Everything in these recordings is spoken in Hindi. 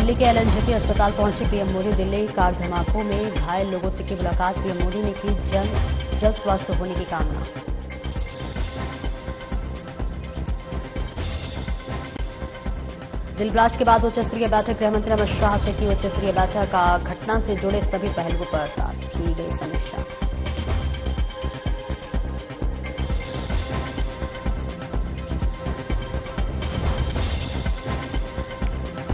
दिल्ली के एलएनजेपी अस्पताल पहुंचे पीएम मोदी। दिल्ली कार धमाकों में घायल लोगों से की मुलाकात। पीएम मोदी ने की जल्द स्वस्थ होने की कामना। दिल ब्लास्ट के बाद उच्च स्तरीय बैठक। गृहमंत्री अमित शाह से की उच्च स्तरीय बैठक। घटना से जुड़े सभी पहलुओं पर की गई समीक्षा।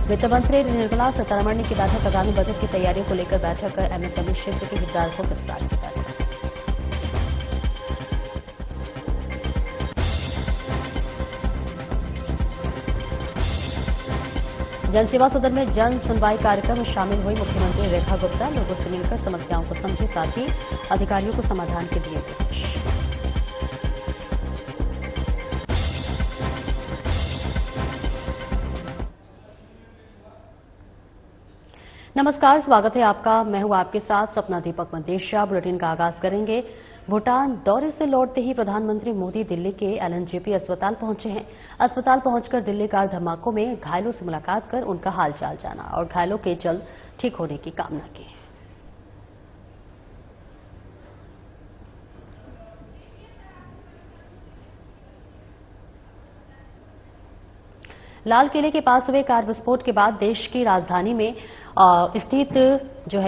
वित्त मंत्री निर्मला सीतारमण की बैठक। आगामी बजट की तैयारियों को लेकर बैठक। एमएसएमई क्षेत्र के हितधारकों के साथ की बैठक। जनसेवा सदन में जन सुनवाई कार्यक्रम में शामिल हुई मुख्यमंत्री रेखा गुप्ता। लोगों से मिलकर समस्याओं को समझे, साथ ही अधिकारियों को समाधान के दिए निर्देश। नमस्कार, स्वागत है आपका। मैं हूं आपके साथ सपना दीपक मंदेशिया। बुलेटिन का आगाज करेंगे। भूटान दौरे से लौटते ही प्रधानमंत्री मोदी दिल्ली के एलएनजेपी अस्पताल पहुंचे हैं। अस्पताल पहुंचकर दिल्ली कार धमाकों में घायलों से मुलाकात कर उनका हालचाल जाना और घायलों के जल्द ठीक होने की कामना की। लाल किले के पास हुए कार विस्फोट के बाद देश की राजधानी में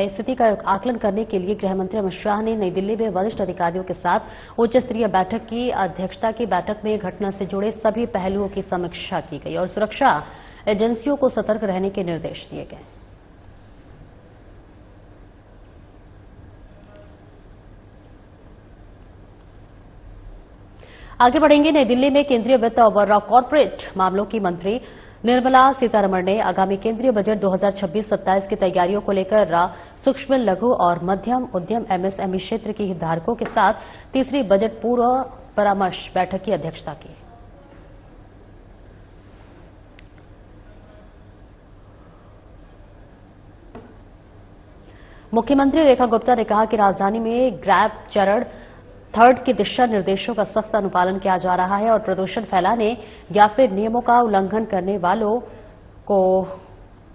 स्थिति का आकलन करने के लिए गृहमंत्री अमित शाह ने नई दिल्ली में वरिष्ठ अधिकारियों के साथ उच्च स्तरीय बैठक की अध्यक्षता की। बैठक में घटना से जुड़े सभी पहलुओं की समीक्षा की गई और सुरक्षा एजेंसियों को सतर्क रहने के निर्देश दिए गए। आगे बढ़ेंगे। नई दिल्ली में केंद्रीय वित्त और कॉरपोरेट मामलों की मंत्री निर्मला सीतारमण ने आगामी केंद्रीय बजट 2026-27 की तैयारियों को लेकर सूक्ष्म, लघु और मध्यम उद्यम एमएसएमई क्षेत्र के हितधारकों के साथ तीसरी बजट पूर्व परामर्श बैठक की अध्यक्षता की। मुख्यमंत्री रेखा गुप्ता ने कहा कि राजधानी में ग्रैब चरण थर्ड के दिशा निर्देशों का सख्त अनुपालन किया जा रहा है और प्रदूषण फैलाने या फिर नियमों का उल्लंघन करने वालों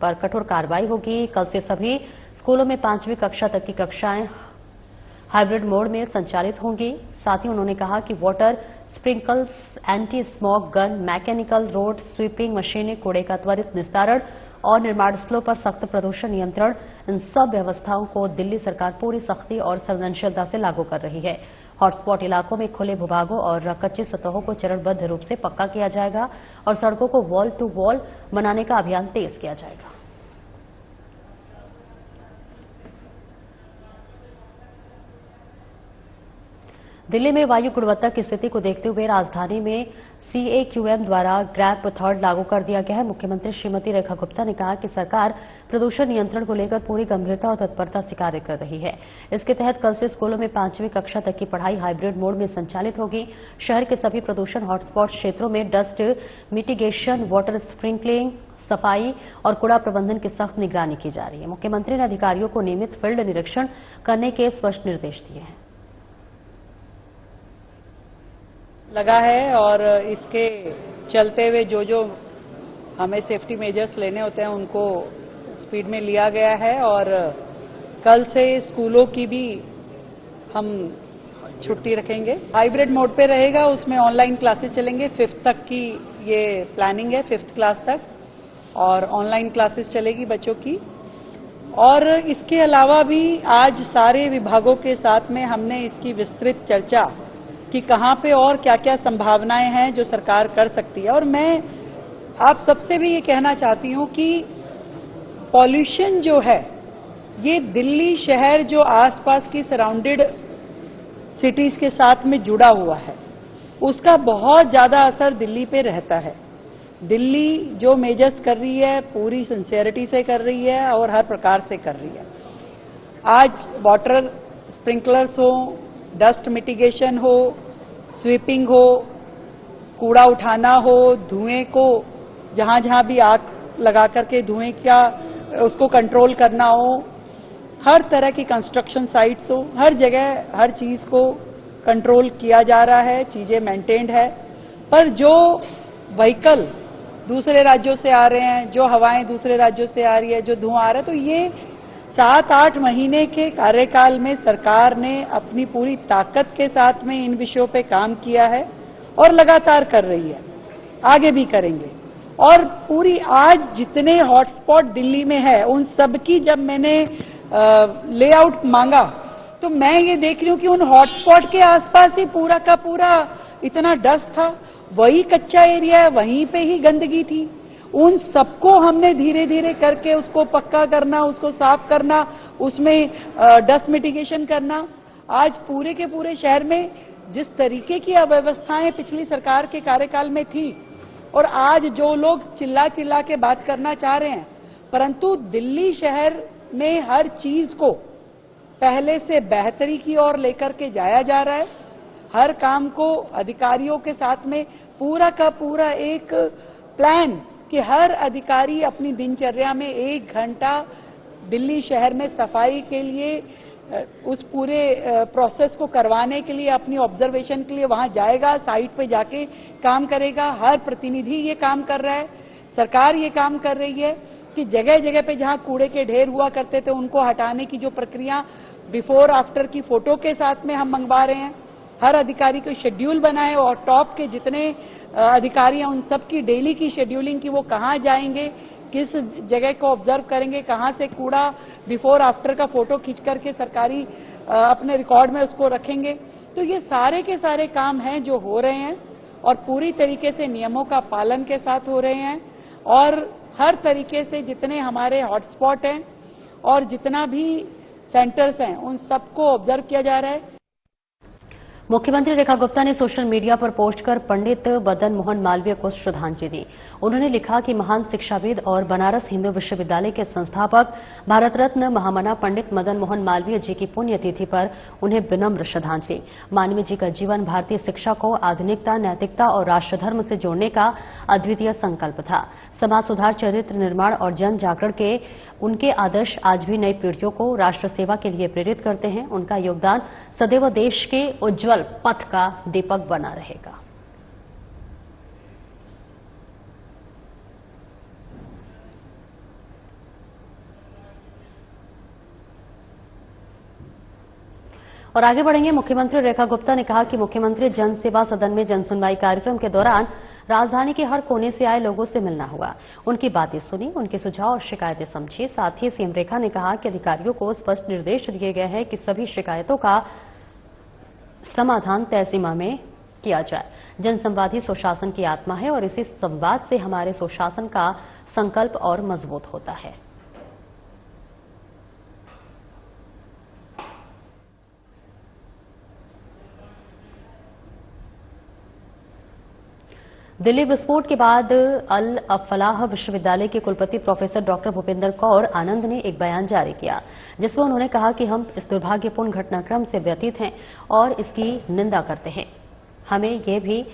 पर कठोर कार्रवाई होगी। कल से सभी स्कूलों में 5वीं कक्षा तक की कक्षाएं हाइब्रिड मोड में संचालित होंगी। साथ ही उन्होंने कहा कि water sprinkles, anti smoke gun, mechanical road sweeping मशीनें, कूड़े का त्वरित निस्तारण और निर्माण स्थलों पर सख्त प्रदूषण नियंत्रण, इन सब व्यवस्थाओं को दिल्ली सरकार पूरी सख्ती और संवेदनशीलता से लागू कर रही है। हॉटस्पॉट इलाकों में खुले भूभागों और कच्ची सतहों को चरणबद्ध रूप से पक्का किया जाएगा और सड़कों को वॉल टू वॉल बनाने का अभियान तेज किया जाएगा। दिल्ली में वायु गुणवत्ता की स्थिति को देखते हुए राजधानी में CAQM द्वारा ग्रैब थर्ड लागू कर दिया गया है। मुख्यमंत्री श्रीमती रेखा गुप्ता ने कहा कि सरकार प्रदूषण नियंत्रण को लेकर पूरी गंभीरता और तत्परता से कार्य कर रही है। इसके तहत कल से स्कूलों में 5वीं कक्षा तक की पढ़ाई हाइब्रिड मोड में संचालित होगी। शहर के सभी प्रदूषण हॉटस्पॉट क्षेत्रों में डस्ट मिटिगेशन, वाटर स्प्रिंकलिंग, सफाई और कूड़ा प्रबंधन की सख्त निगरानी की जा रही है। मुख्यमंत्री ने अधिकारियों को नियमित फील्ड निरीक्षण करने के स्पष्ट निर्देश दिए हैं। लगा है और इसके चलते हुए जो हमें सेफ्टी मेजर्स लेने होते हैं उनको स्पीड में लिया गया है और कल से स्कूलों की भी हम छुट्टी रखेंगे। हाइब्रिड मोड पे रहेगा, उसमें ऑनलाइन क्लासेस चलेंगे। 5th तक की ये प्लानिंग है, 5th क्लास तक, और ऑनलाइन क्लासेस चलेगी बच्चों की। और इसके अलावा भी आज सारे विभागों के साथ में हमने इसकी विस्तृत चर्चा कि कहां पे और क्या क्या संभावनाएं हैं जो सरकार कर सकती है। और मैं आप सबसे भी ये कहना चाहती हूं कि पॉल्यूशन जो है ये दिल्ली शहर जो आसपास की सराउंडेड सिटीज के साथ में जुड़ा हुआ है, उसका बहुत ज्यादा असर दिल्ली पे रहता है। दिल्ली जो मेजर्स कर रही है पूरी सिंसियरिटी से कर रही है और हर प्रकार से कर रही है। आज वाटर स्प्रिंकलर्स हो, डस्ट मिटिगेशन हो, स्वीपिंग हो, कूड़ा उठाना हो, धुएं को जहां जहां भी आग लगा करके धुएं का उसको कंट्रोल करना हो, हर तरह की कंस्ट्रक्शन साइट्स हो, हर जगह हर चीज को कंट्रोल किया जा रहा है, चीजें मेंटेन्ड है। पर जो व्हीकल दूसरे राज्यों से आ रहे हैं, जो हवाएं दूसरे राज्यों से आ रही है, जो धुआं आ रहा है। तो ये 7-8 महीने के कार्यकाल में सरकार ने अपनी पूरी ताकत के साथ में इन विषयों पे काम किया है और लगातार कर रही है, आगे भी करेंगे। और पूरी आज जितने हॉटस्पॉट दिल्ली में है उन सबकी जब मैंने लेआउट मांगा तो मैं ये देख रही हूं कि उन हॉटस्पॉट के आसपास ही पूरा का पूरा इतना डस्ट था, वही कच्चा एरिया है, वहीं पे ही गंदगी थी। उन सबको हमने धीरे धीरे करके उसको पक्का करना, उसको साफ करना, उसमें डस्ट मिटिगेशन करना। आज पूरे के पूरे शहर में जिस तरीके की अव्यवस्थाएं पिछली सरकार के कार्यकाल में थी और आज जो लोग चिल्ला चिल्ला के बात करना चाह रहे हैं, परंतु दिल्ली शहर में हर चीज को पहले से बेहतरी की ओर लेकर के जाया जा रहा है। हर काम को अधिकारियों के साथ में पूरा का पूरा एक प्लान कि हर अधिकारी अपनी दिनचर्या में 1 घंटा दिल्ली शहर में सफाई के लिए उस पूरे प्रोसेस को करवाने के लिए अपनी ऑब्जर्वेशन के लिए वहां जाएगा, साइट पे जाके काम करेगा। हर प्रतिनिधि ये काम कर रहा है, सरकार ये काम कर रही है कि जगह जगह पे जहां कूड़े के ढेर हुआ करते थे उनको हटाने की जो प्रक्रिया बिफोर आफ्टर की फोटो के साथ में हम मंगवा रहे हैं। हर अधिकारी को शेड्यूल बनाए और टॉप के जितने अधिकारी हैं उन सबकी डेली की शेड्यूलिंग की वो कहां जाएंगे, किस जगह को ऑब्जर्व करेंगे, कहां से कूड़ा बिफोर आफ्टर का फोटो खींच करके सरकारी अपने रिकॉर्ड में उसको रखेंगे। तो ये सारे के सारे काम हैं जो हो रहे हैं और पूरी तरीके से नियमों का पालन के साथ हो रहे हैं और हर तरीके से जितने हमारे हॉटस्पॉट हैं और जितना भी सेंटर्स हैं उन सबको ऑब्जर्व किया जा रहा है। मुख्यमंत्री रेखा गुप्ता ने सोशल मीडिया पर पोस्ट कर पंडित मदन मोहन मालवीय को श्रद्धांजलि दी। उन्होंने लिखा कि महान शिक्षाविद और बनारस हिंदू विश्वविद्यालय के संस्थापक भारत रत्न महामना पंडित मदन मोहन मालवीय जी की पुण्यतिथि पर उन्हें विनम्र श्रद्धांजलि। मालवीय जी का जीवन भारतीय शिक्षा को आधुनिकता, नैतिकता और राष्ट्रधर्म से जोड़ने का अद्वितीय संकल्प था। समाज सुधार, चरित्र निर्माण और जन जागरण के उनके आदर्श आज भी नई पीढ़ियों को राष्ट्र सेवा के लिए प्रेरित करते हैं। उनका योगदान सदैव देश के उज्जवल पथ का दीपक बना रहेगा। और आगे बढ़ेंगे। मुख्यमंत्री रेखा गुप्ता ने कहा कि मुख्यमंत्री जन सेवा सदन में जन सुनवाई कार्यक्रम के दौरान राजधानी के हर कोने से आए लोगों से मिलना हुआ, उनकी बातें सुनी, उनके सुझाव और शिकायतें समझी। साथ ही सीएम रेखा ने कहा कि अधिकारियों को स्पष्ट निर्देश दिए गए हैं कि सभी शिकायतों का समाधान तय सीमा में किया जाए। जनसंवाद ही सुशासन की आत्मा है और इसी संवाद से हमारे सुशासन का संकल्प और मजबूत होता है। दिल्ली विस्फोट के बाद अल फलाह विश्वविद्यालय के कुलपति प्रोफेसर डॉक्टर भूपेंद्र कौर आनंद ने एक बयान जारी किया, जिसमें उन्होंने कहा कि हम इस दुर्भाग्यपूर्ण घटनाक्रम से व्यथित हैं और इसकी निंदा करते हैं। हमें यह भी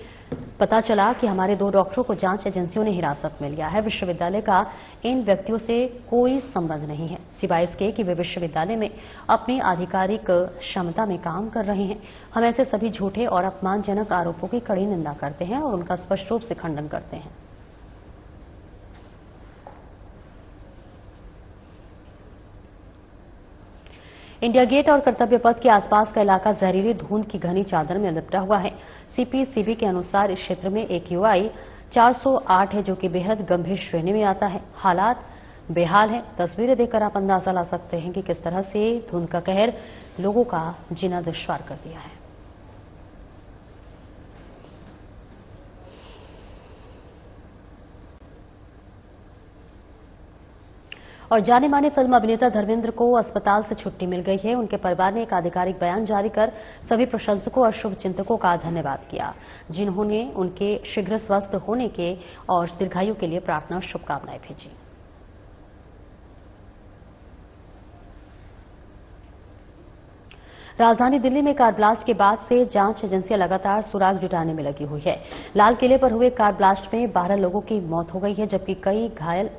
पता चला कि हमारे 2 डॉक्टरों को जांच एजेंसियों ने हिरासत में लिया है। विश्वविद्यालय का इन व्यक्तियों से कोई संबंध नहीं है, सिवाय इसके कि वे विश्वविद्यालय में अपनी आधिकारिक क्षमता में काम कर रहे हैं। हम ऐसे सभी झूठे और अपमानजनक आरोपों की कड़ी निंदा करते हैं और उनका स्पष्ट रूप से खंडन करते हैं। इंडिया गेट और कर्तव्य पथ के आसपास का इलाका जहरीली धुंध की घनी चादर में लिपटा हुआ है। सीपीसीबी के अनुसार इस क्षेत्र में एक यूआई 408 है, जो कि बेहद गंभीर श्रेणी में आता है। हालात बेहाल है। तस्वीरें देखकर आप अंदाजा ला सकते हैं कि किस तरह से धुंध का कहर लोगों का जीना दुश्वार कर दिया है। और जाने माने फिल्म अभिनेता धर्मेंद्र को अस्पताल से छुट्टी मिल गई है। उनके परिवार ने एक आधिकारिक बयान जारी कर सभी प्रशंसकों और शुभचिंतकों का धन्यवाद किया, जिन्होंने उनके शीघ्र स्वस्थ होने के और दीर्घायु के लिए प्रार्थना शुभकामनाएं भेजी। राजधानी दिल्ली में कार ब्लास्ट के बाद से जांच एजेंसियां लगातार सुराग जुटाने में लगी हुई है। लाल किले पर हुए कार ब्लास्ट में 12 लोगों की मौत हो गई है, जबकि कई घायल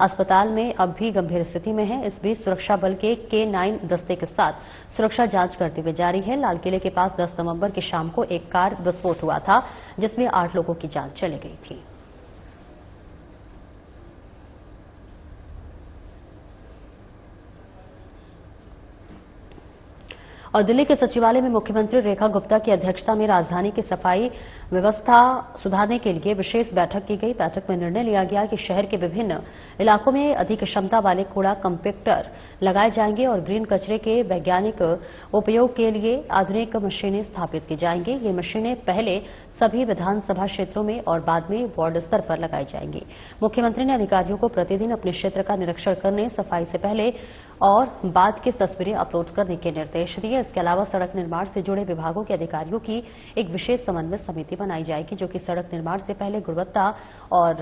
अस्पताल में अब भी गंभीर स्थिति में है। इस बीच सुरक्षा बल के K9 दस्ते के साथ सुरक्षा जांच करते हुए जारी है। लाल किले के पास 10 नवंबर की शाम को एक कार विस्फोट हुआ था, जिसमें 8 लोगों की जान चली गई थी। और दिल्ली के सचिवालय में मुख्यमंत्री रेखा गुप्ता की अध्यक्षता में राजधानी की सफाई व्यवस्था सुधारने के लिए विशेष बैठक की गई। बैठक में निर्णय लिया गया कि शहर के विभिन्न इलाकों में अधिक क्षमता वाले कूड़ा कंपैक्टर लगाए जाएंगे और ग्रीन कचरे के वैज्ञानिक उपयोग के लिए आधुनिक मशीनें स्थापित की जाएंगी। ये मशीनें पहले सभी विधानसभा क्षेत्रों में और बाद में वार्ड स्तर पर लगाई जाएंगी। मुख्यमंत्री ने अधिकारियों को प्रतिदिन अपने क्षेत्र का निरीक्षण करने, सफाई से पहले और बाद की तस्वीरें अपलोड करने के निर्देश दिए। इसके अलावा सड़क निर्माण से जुड़े विभागों के अधिकारियों की एक विशेष समन्वय समिति बनाई जाएगी, जो कि सड़क निर्माण से पहले गुणवत्ता और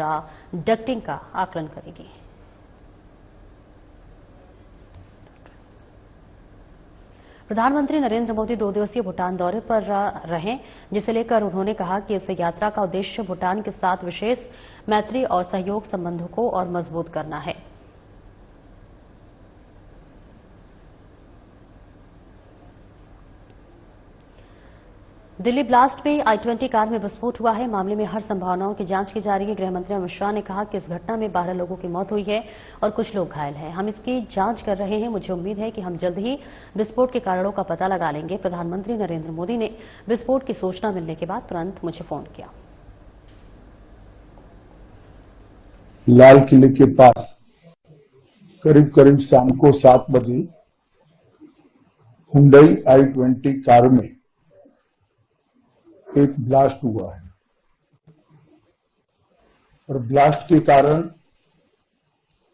डक्टिंग का आकलन करेगी। प्रधानमंत्री नरेंद्र मोदी 2 दिवसीय भूटान दौरे पर रहे, जिसे लेकर उन्होंने कहा कि इस यात्रा का उद्देश्य भूटान के साथ विशेष मैत्री और सहयोग संबंधों को और मजबूत करना है। दिल्ली ब्लास्ट में i-20 कार में विस्फोट हुआ है। मामले में हर संभावनाओं की जांच की जा रही है। गृहमंत्री अमित शाह ने कहा कि इस घटना में 12 लोगों की मौत हुई है और कुछ लोग घायल हैं। हम इसकी जांच कर रहे हैं। मुझे उम्मीद है कि हम जल्द ही विस्फोट के कारणों का पता लगा लेंगे। प्रधानमंत्री नरेंद्र मोदी ने विस्फोट की सूचना मिलने के बाद तुरंत मुझे फोन किया। लाल किले के पास करीब करीब शाम को 7 बजे हुंडई i-20 कार में एक ब्लास्ट हुआ है और ब्लास्ट के कारण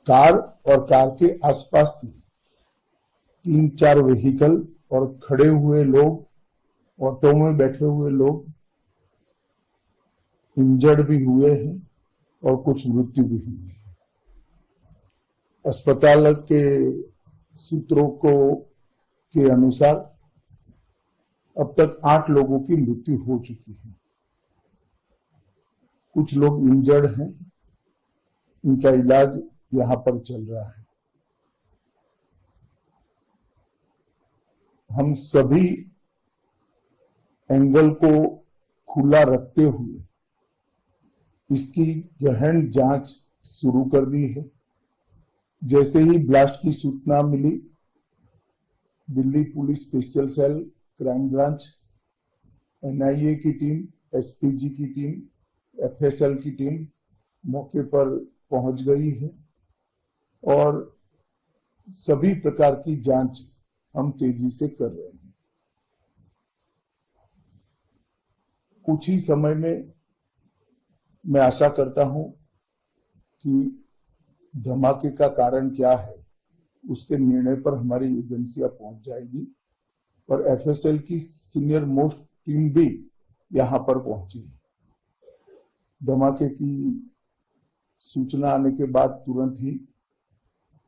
कार और कार के आसपास की 3-4 व्हीकल और खड़े हुए लोग, ऑटो में बैठे हुए लोग इंजर्ड भी हुए हैं और कुछ मृत्यु भी हुई है। अस्पताल के सूत्रों के अनुसार अब तक 8 लोगों की मृत्यु हो चुकी है। कुछ लोग इंजर्ड हैं, इनका इलाज यहां पर चल रहा है। हम सभी एंगल को खुला रखते हुए इसकी गहन जांच शुरू कर दी है। जैसे ही ब्लास्ट की सूचना मिली, Delhi police special cell, crime branch, NIA की टीम, एसपीजी की टीम, एफएसएल की टीम मौके पर पहुंच गई है और सभी प्रकार की जांच हम तेजी से कर रहे हैं। कुछ ही समय में मैं आशा करता हूं कि धमाके का कारण क्या है उसके निर्णय पर हमारी एजेंसियां पहुंच जाएगी और एफएसएल की सीनियर मोस्ट टीम भी यहां पर पहुंची। धमाके की सूचना आने के बाद तुरंत ही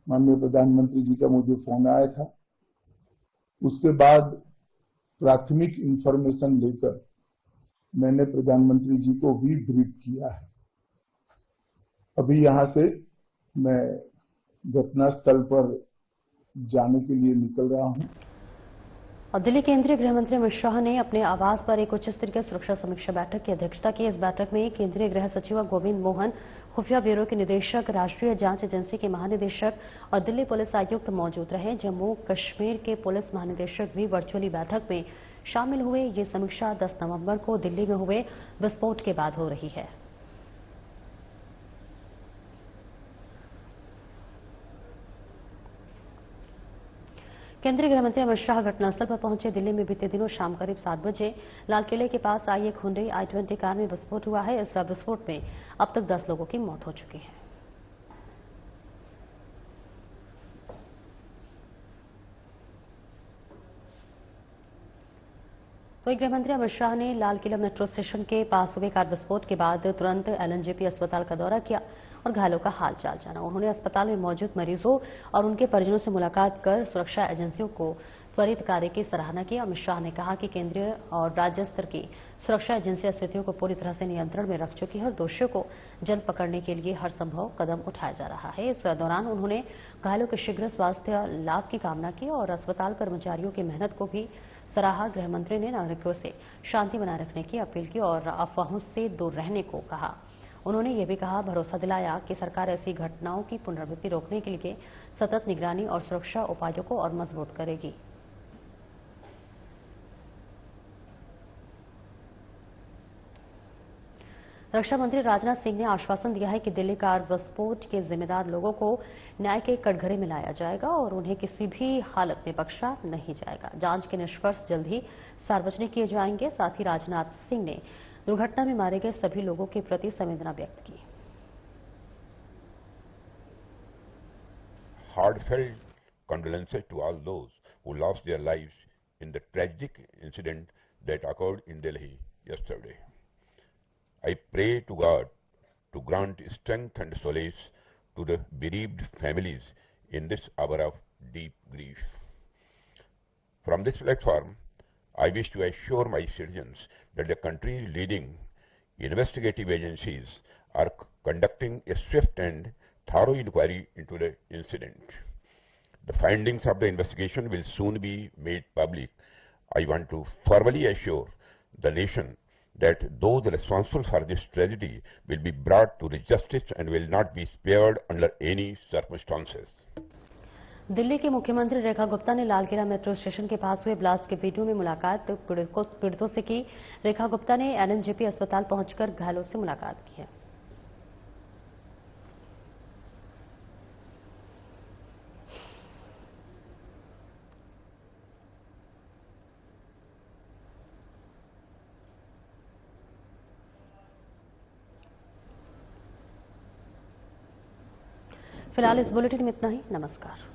माननीय प्रधानमंत्री जी का मुझे फोन आया था। उसके बाद प्राथमिक इंफॉर्मेशन लेकर मैंने प्रधानमंत्री जी को भी ब्रीफ किया है। अभी यहां से मैं घटनास्थल पर जाने के लिए निकल रहा हूं। और दिल्ली केंद्रीय गृह मंत्री अमित शाह ने अपने आवास पर एक उच्च स्तरीय सुरक्षा समीक्षा बैठक की अध्यक्षता की। इस बैठक में केंद्रीय गृह सचिव गोविंद मोहन, खुफिया ब्यूरो के निदेशक, राष्ट्रीय जांच एजेंसी के महानिदेशक और दिल्ली पुलिस आयुक्त मौजूद रहे। जम्मू कश्मीर के पुलिस महानिदेशक भी वर्चुअली बैठक में शामिल हुए। ये समीक्षा 10 नवंबर को दिल्ली में हुए विस्फोट के बाद हो रही है। केंद्रीय गृहमंत्री अमित शाह घटनास्थल पर पहुंचे। दिल्ली में बीते दिनों शाम करीब 7 बजे लाल किले के पास आई एक हुंडई i-20 कार में विस्फोट हुआ है। इस विस्फोट में अब तक 10 लोगों की मौत हो चुकी है। वहीं गृहमंत्री अमित शाह ने लाल किला मेट्रो स्टेशन के पास हुए कार विस्फोट के बाद तुरंत एलएनजेपी अस्पताल का दौरा किया और घायलों का हालचाल जाना। उन्होंने अस्पताल में मौजूद मरीजों और उनके परिजनों से मुलाकात कर सुरक्षा एजेंसियों को त्वरित कार्य की सराहना की। अमित शाह ने कहा कि केंद्रीय और राज्य स्तर की सुरक्षा एजेंसियां स्थितियों को पूरी तरह से नियंत्रण में रख चुकी है और दोषियों को जल्द पकड़ने के लिए हर संभव कदम उठाया जा रहा है। इस दौरान उन्होंने घायलों के शीघ्र स्वास्थ्य लाभ की कामना की और अस्पताल कर्मचारियों की मेहनत को भी सराहा। गृहमंत्री ने नागरिकों से शांति बनाए रखने की अपील की और अफवाहों से दूर रहने को कहा। उन्होंने ये भी कहा, भरोसा दिलाया कि सरकार ऐसी घटनाओं की पुनरावृत्ति रोकने के लिए सतत निगरानी और सुरक्षा उपायों को और मजबूत करेगी। रक्षा मंत्री राजनाथ सिंह ने आश्वासन दिया है कि दिल्ली कार विस्फोट के जिम्मेदार लोगों को न्याय के कटघरे में लाया जाएगा और उन्हें किसी भी हालत में बख्शा नहीं जाएगा। जांच के निष्कर्ष जल्द ही सार्वजनिक किए जाएंगे। साथ ही राजनाथ सिंह ने दुर्घटना में मारे गए सभी लोगों के प्रति संवेदना व्यक्त की। Heartfelt condolences to all those who lost their lives in the tragic incident that occurred in Delhi yesterday. I pray to God to grant strength and solace to the bereaved families in this hour of deep grief. From this platform, I wish to assure my citizens that the country's leading investigative agencies are conducting a swift and thorough inquiry into the incident. The findings of the investigation will soon be made public. I want to formally assure the nation that those responsible for this tragedy will be brought to the justice and will not be spared under any circumstances. Delhi की मुख्यमंत्री रेखा गुप्ता ने लाल किला मेट्रो स्टेशन के पास हुए ब्लास्ट के वीडियो में मुलाकात पीड़ितों से की। रेखा गुप्ता ने एनएनजेपी अस्पताल पहुंचकर घायलों से मुलाकात की है। फिलहाल इस बुलेटिन में इतना ही। नमस्कार।